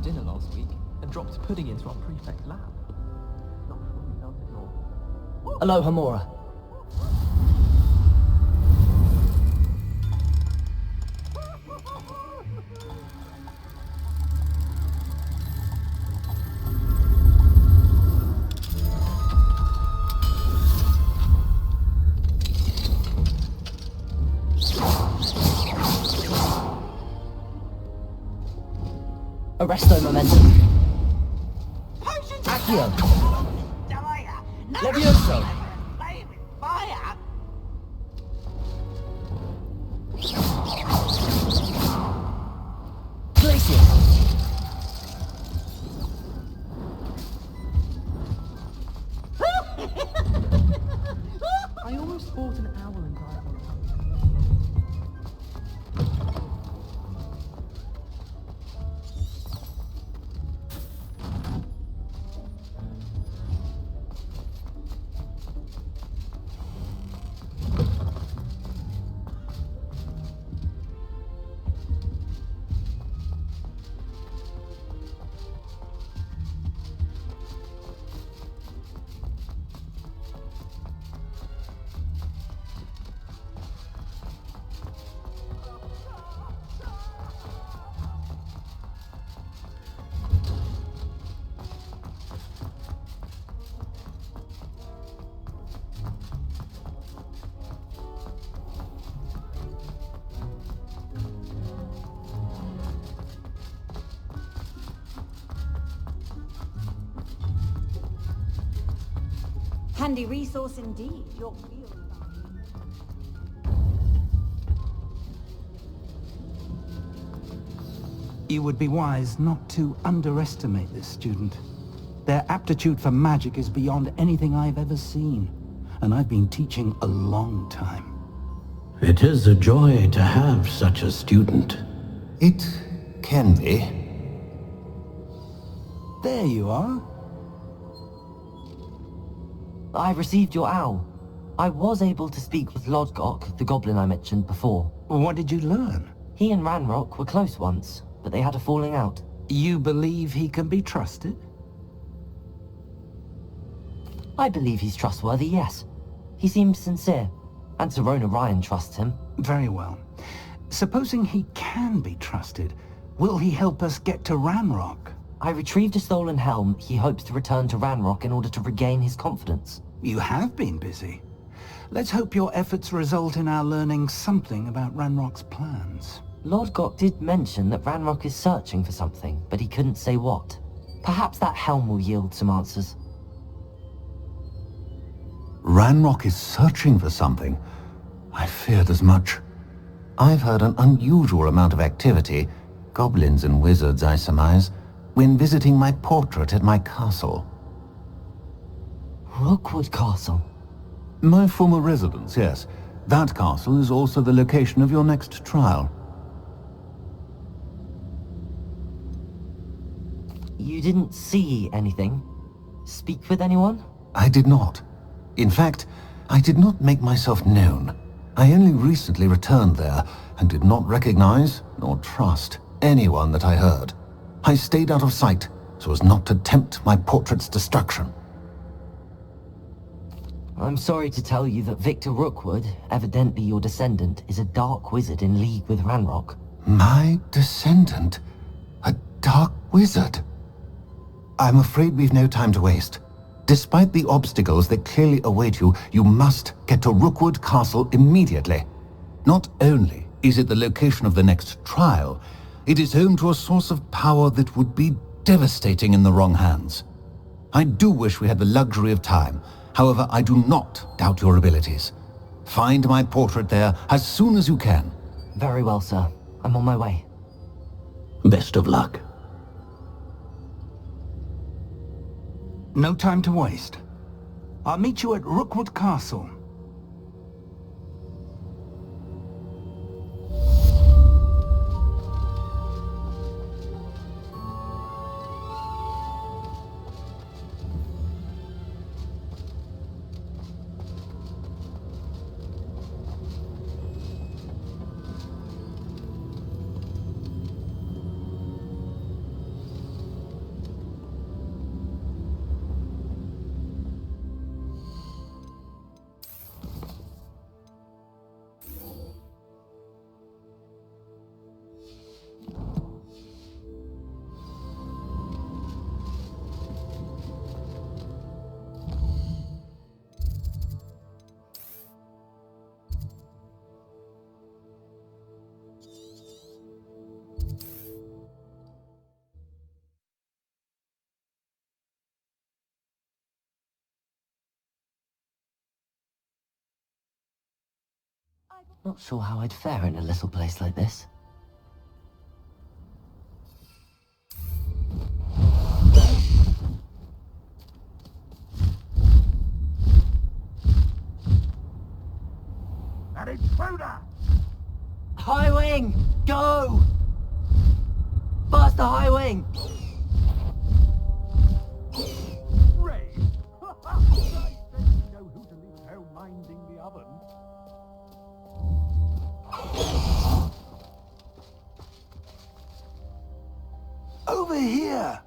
dinner last week and dropped pudding into our prefect lab. Not sure who does it or... Aloha Mora. Arresto momentum. Accio. Levioso. Glacier. I almost bought an owl and died. Handy resource indeed, your field. You would be wise not to underestimate this student. Their aptitude for magic is beyond anything I've ever seen, and I've been teaching a long time. It is a joy to have such a student. It can be. There you are. I received your owl. I was able to speak with Lodgok, the goblin I mentioned before. What did you learn? He and Ranrock were close once, but they had a falling out. You believe he can be trusted? I believe he's trustworthy, yes. He seems sincere, and Serona Ryan trusts him. Very well. Supposing he can be trusted, will he help us get to Ranrock? I retrieved a stolen helm he hopes to return to Ranrock in order to regain his confidence. You have been busy. Let's hope your efforts result in our learning something about Ranrock's plans. Lodgok did mention that Ranrock is searching for something, but he couldn't say what. Perhaps that helm will yield some answers. Ranrock is searching for something. I feared as much. I've heard an unusual amount of activity, goblins and wizards, I surmise, when visiting my portrait at my castle. Rookwood Castle? My former residence, yes. That castle is also the location of your next trial. You didn't see anything? Speak with anyone? I did not. In fact, I did not make myself known. I only recently returned there and did not recognize nor trust anyone that I heard. I stayed out of sight so as not to tempt my portrait's destruction. I'm sorry to tell you that Victor Rookwood, evidently your descendant, is a dark wizard in league with Ranrock. My descendant? A dark wizard? I'm afraid we've no time to waste. Despite the obstacles that clearly await you, you must get to Rookwood Castle immediately. Not only is it the location of the next trial, it is home to a source of power that would be devastating in the wrong hands. I do wish we had the luxury of time. However, I do not doubt your abilities. Find my portrait there as soon as you can. Very well, sir. I'm on my way. Best of luck. No time to waste. I'll meet you at Rookwood Castle. Not sure how I'd fare in a little place like this. An intruder! High wing! Go! Faster, high wing! Ray! I said you know who to leave home minding the oven. Over here!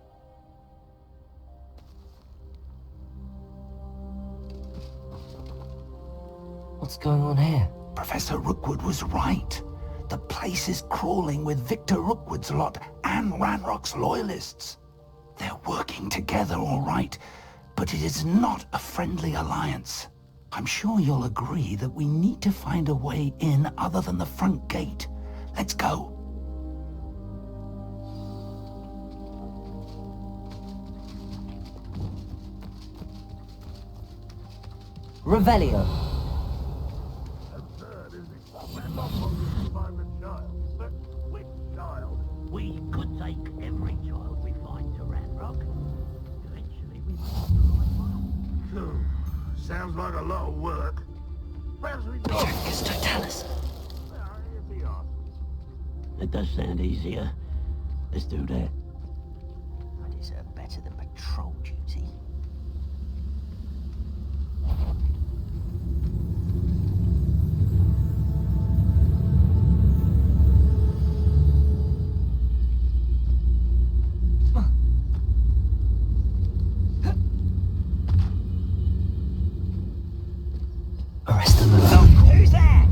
What's going on here? Professor Rookwood was right. The place is crawling with Victor Rookwood's lot and Ranrock's loyalists. They're working together, all right, but it is not a friendly alliance. I'm sure you'll agree that we need to find a way in other than the front gate. Let's go. Revelio. Absurd, isn't it? Ranrock wants us to find the child. But which child? We could take every child we find to Ranrock. Eventually we might have the right one. Sounds like a lot of work. Perhaps we do. Projectus Totalis. If he asks. It does sound easier. Let's do that. I deserve better than patrol duty. Arrest them alone. Who's there?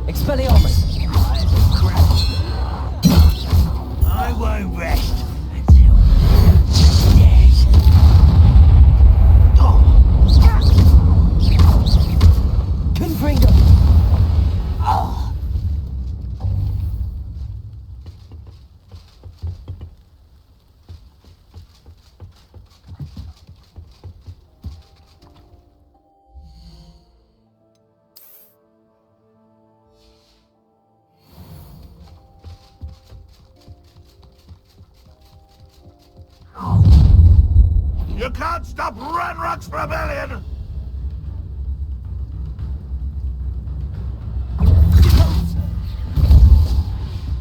Expelliarmus! I won't rest until Confringo! You can't stop Ranrock's rebellion!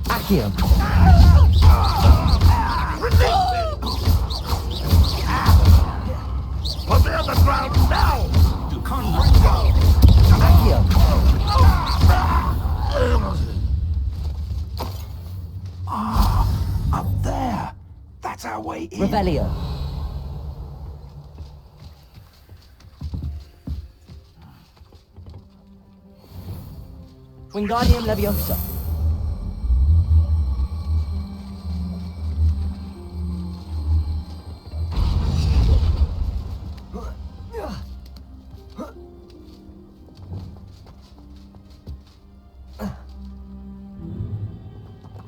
Accio! Put me on the ground now! Confringo! Accio! Up there. That's our way in. Revelio! Wingardium Leviosa!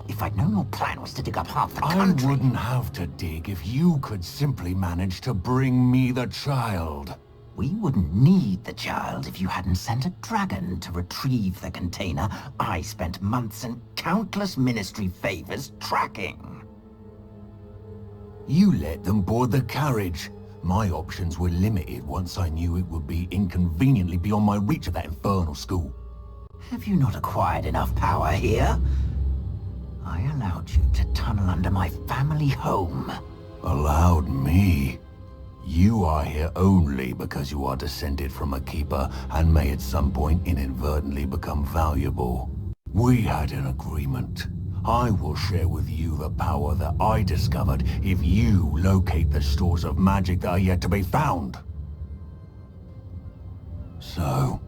If I'd known your plan was to dig up half the I country... wouldn't have to dig if you could simply manage to bring me the child. We wouldn't need the child if you hadn't sent a dragon to retrieve the container I spent months and countless ministry favors tracking. You let them board the carriage. My options were limited once I knew it would be inconveniently beyond my reach of that infernal school. Have you not acquired enough power here? I allowed you to tunnel under my family home. Allowed me? You are here only because you are descended from a keeper and may at some point inadvertently become valuable. We had an agreement. I will share with you the power that I discovered if you locate the stores of magic that are yet to be found. So,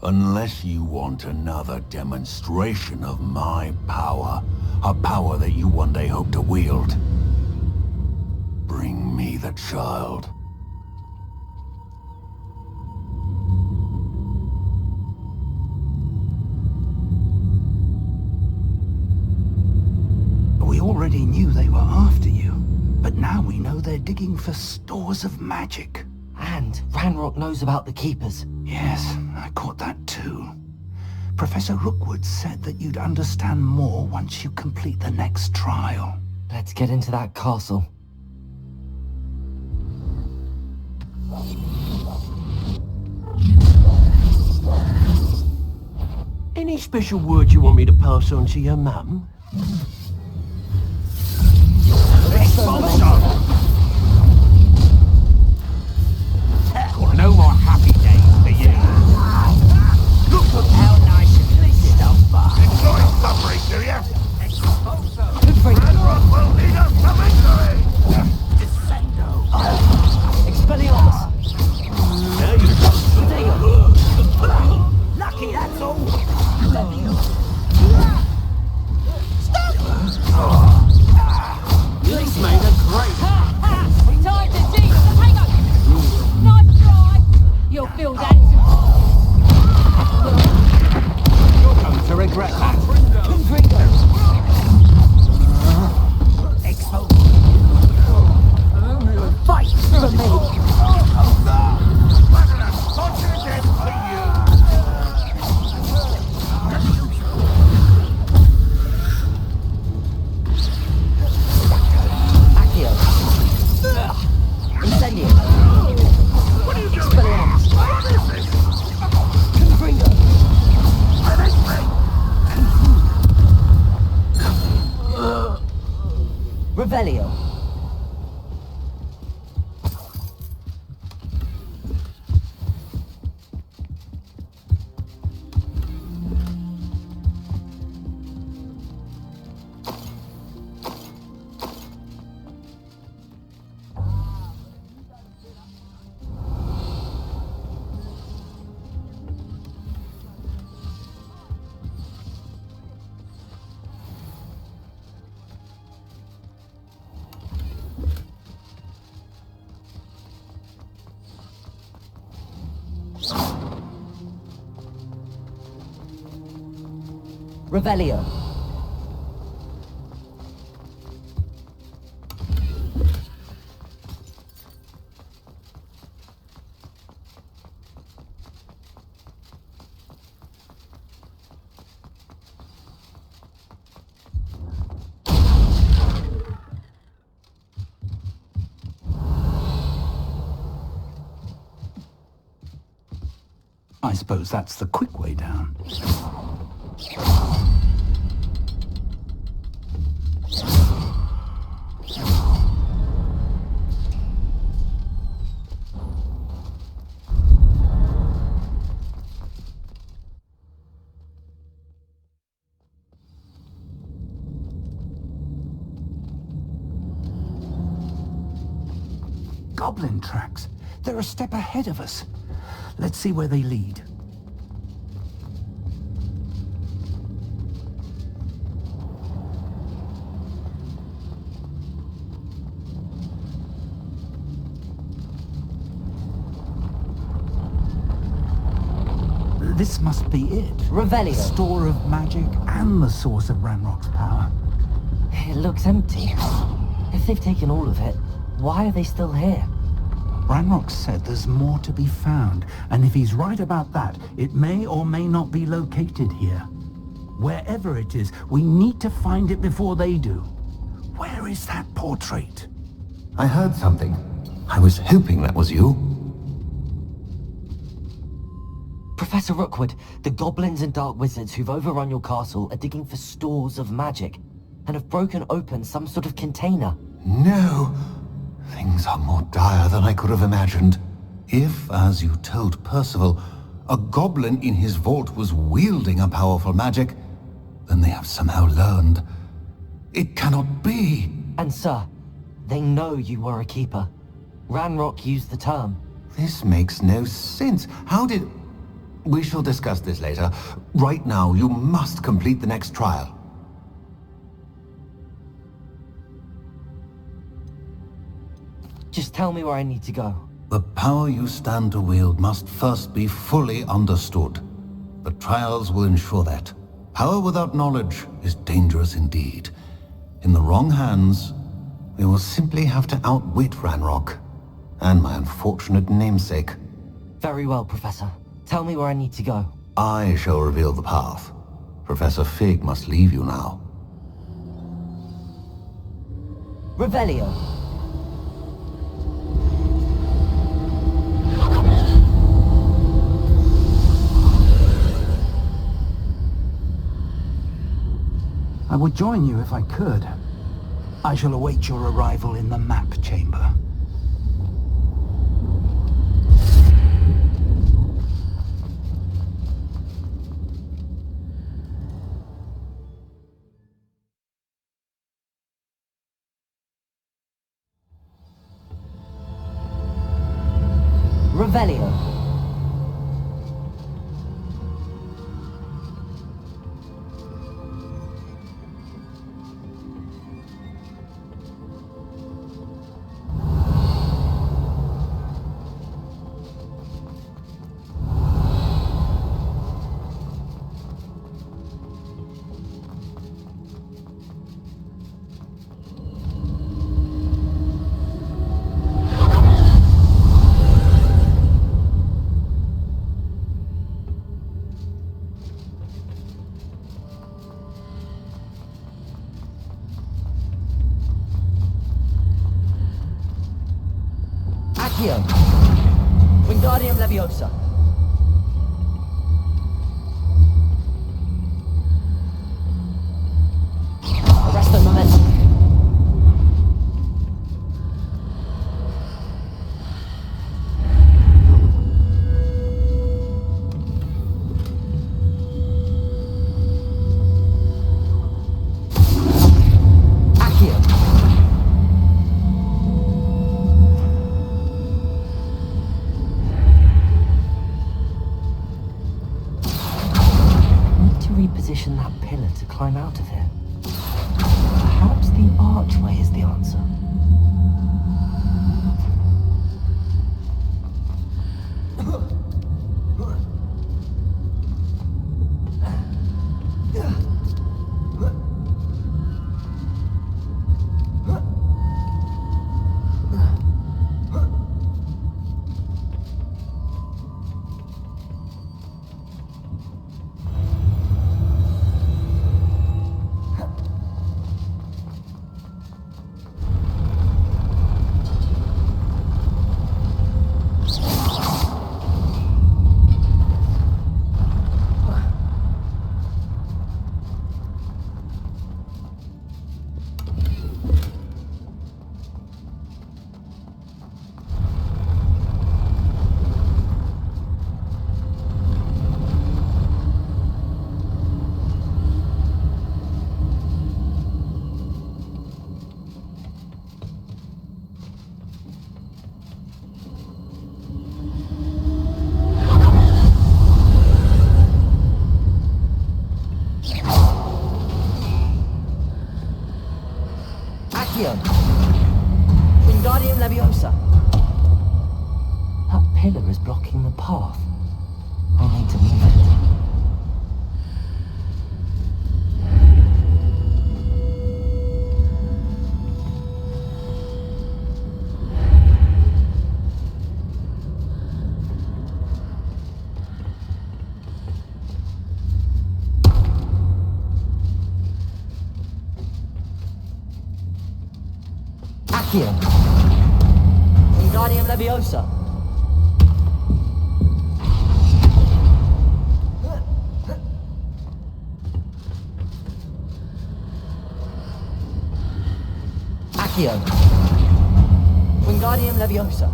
unless you want another demonstration of my power, a power that you one day hope to wield, bring me the child. We already knew they were after you, but now we know they're digging for stores of magic. And Ranrock knows about the Keepers. Yes, I caught that too. Professor Rookwood said that you'd understand more once you complete the next trial. Let's get into that castle. Any special words you want me to pass on to your mum? No more happy days for you. Look how nice and clean stuff are. Enjoy suffering, do you? Ranrock will lead us to victory! Descendo. Expelliarmus! Now you Lucky, that's all. This made a great. Time to see the hangover. Nice try. You'll feel that. You're going to regret that. Fight for me. Accio. Incendio. Expelliarmus. Confringo. Revelio. Revelio. I suppose that's the quick way down. Goblin tracks. They're a step ahead of us. Let's see where they lead. This must be it. Revelio. The store of magic and the source of Ranrock's power. It looks empty. If they've taken all of it, why are they still here? Ranrock said there's more to be found, and if he's right about that, it may or may not be located here. Wherever it is, we need to find it before they do. Where is that portrait? I heard something. I was hoping that was you. Professor Rookwood, the goblins and dark wizards who've overrun your castle are digging for stores of magic and have broken open some sort of container. No! Things are more dire than I could have imagined. If, as you told Percival, a goblin in his vault was wielding a powerful magic, then they have somehow learned. It cannot be! And sir, they know you were a keeper. Ranrock used the term. This makes no sense. How did... We shall discuss this later. Right now, you must complete the next trial. Just tell me where I need to go. The power you stand to wield must first be fully understood. The trials will ensure that. Power without knowledge is dangerous indeed. In the wrong hands, we will simply have to outwit Ranrock. and my unfortunate namesake. Very well, Professor. Tell me where I need to go. I shall reveal the path. Professor Fig must leave you now. Revelio. I would join you if I could. I shall await your arrival in the map chamber. Revelio. Accio. Wingardium Leviosa. Arresto Momentum. Accio. Reposition that pillar to climb out of here. Perhaps the archway is the answer. Accio. Wingardium Leviosa. That pillar is blocking the path. I need to move it. Accio. Wingardium Leviosa. Accio. Wingardium Leviosa.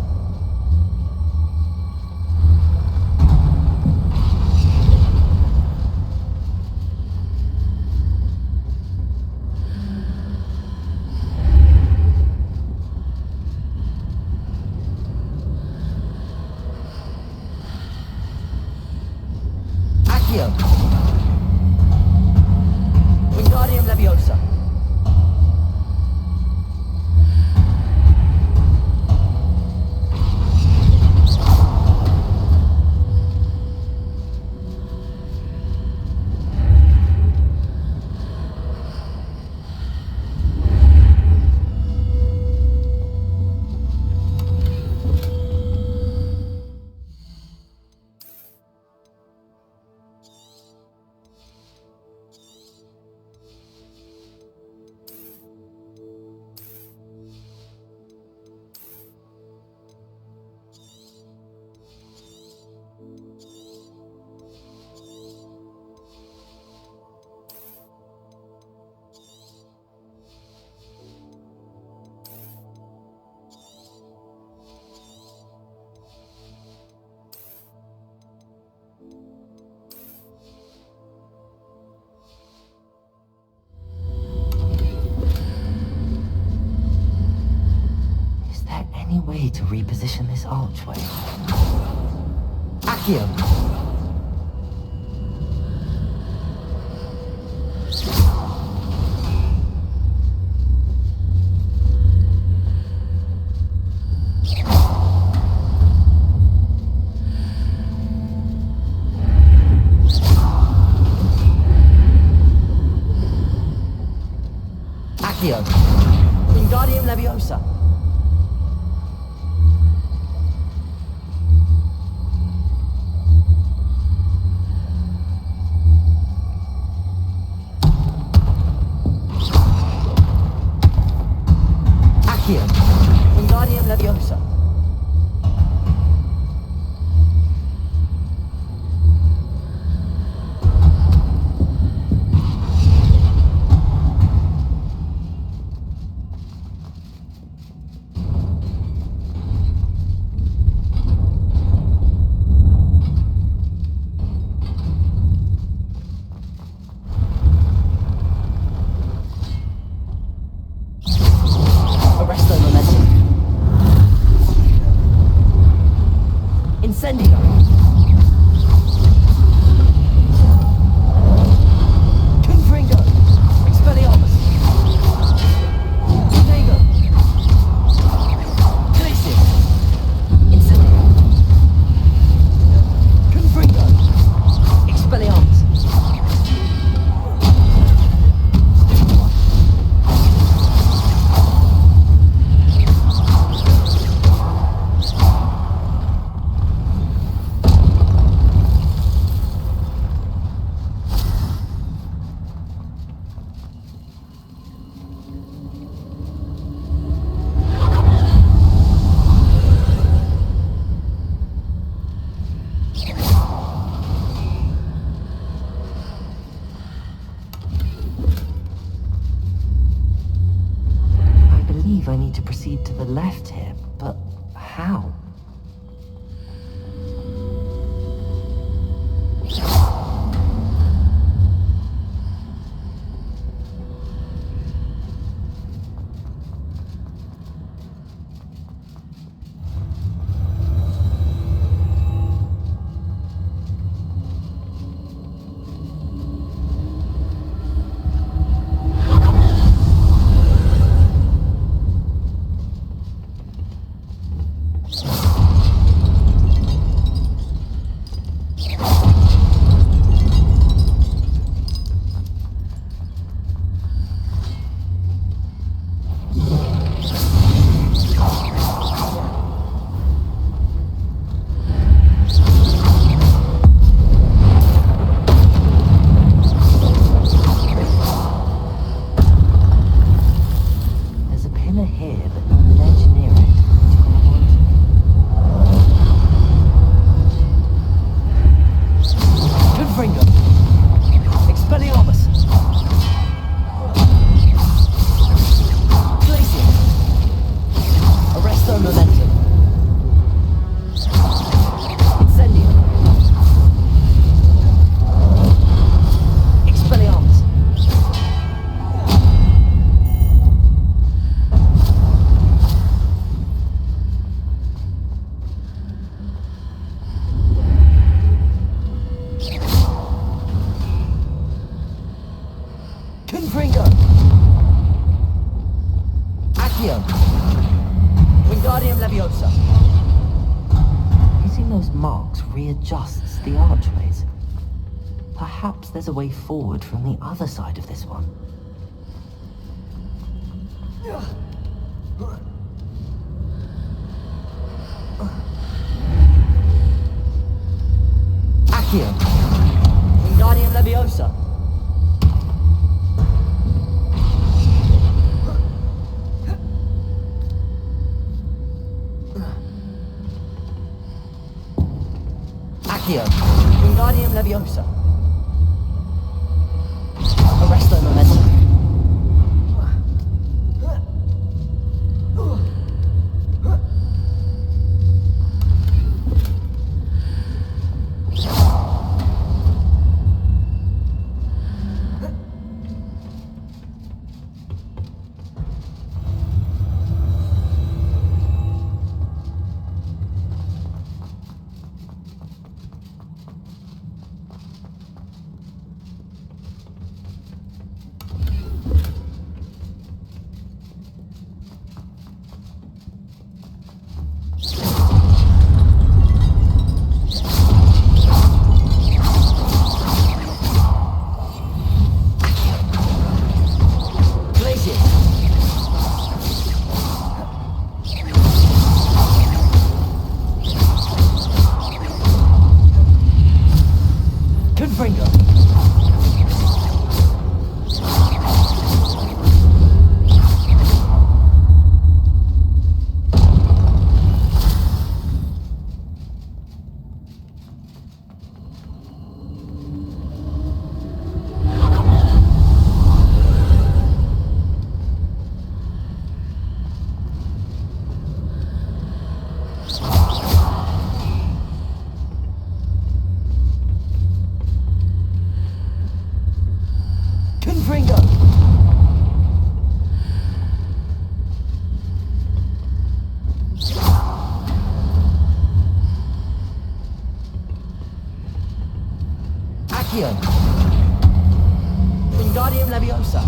Accio. Wingardium Leviosa. Any way to reposition this archway? Accio! Accio! Wingardium Leviosa! Accio! Wingardium Leviosa! Arresto momentum. Incendio. Confringo. Expelliarmus. Fuego. Glacius. Incendio. Confringo. Expelliarmus. I believe I need to proceed to the left here, but how? There's a pillar here, but no ledge near it. Confringo. Expelliarmus. Glacius. Arresto momentum. Incendio. Expelliarmus. Confringo. Accio. Wingardium Leviosa. Using those marks readjusts the archways. Perhaps there's a way forward from the other side of this one. Accio. Wingardium Leviosa. Accio. Wingardium Leviosa. Arresto momentum. Accio. Wingardium Leviosa.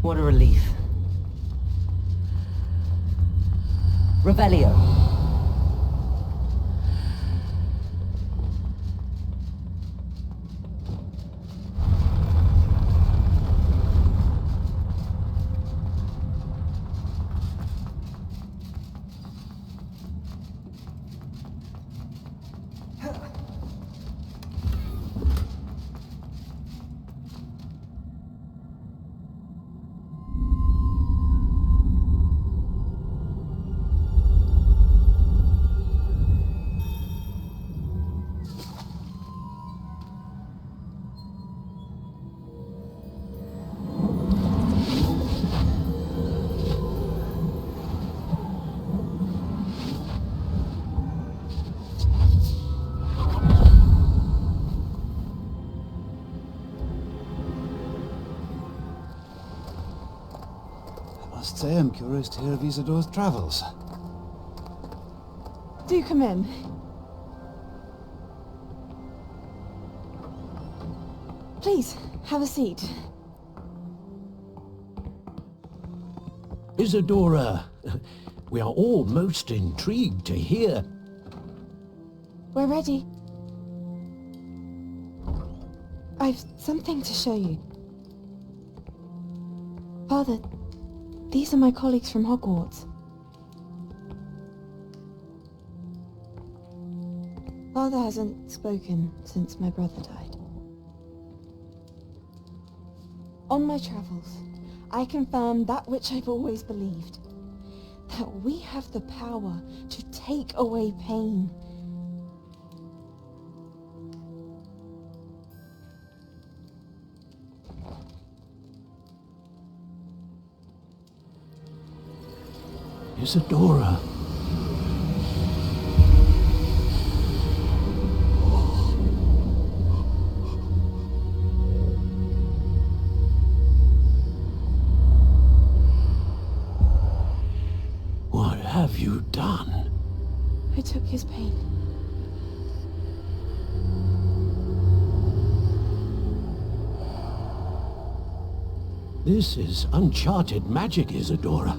What a relief. Revelio. must say I'm curious to hear of Isadora's travels. Do come in. Please, have a seat. Isadora, we are all most intrigued to hear. We're ready. I've something to show you. Father, these are my colleagues from Hogwarts. Father hasn't spoken since my brother died. On my travels, I confirmed that which I've always believed. That we have the power to take away pain. Isadora. What have you done? I took his pain. This is uncharted magic, Isadora.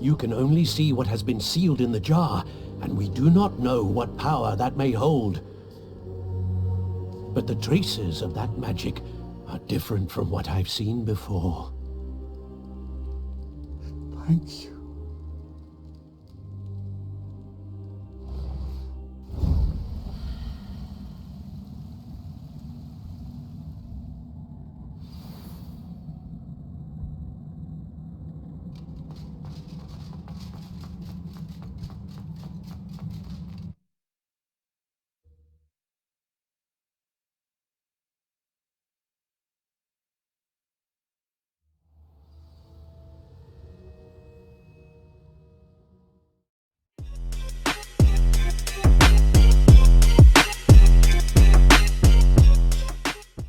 You can only see what has been sealed in the jar, and we do not know what power that may hold. But the traces of that magic are different from what I've seen before. Thank you.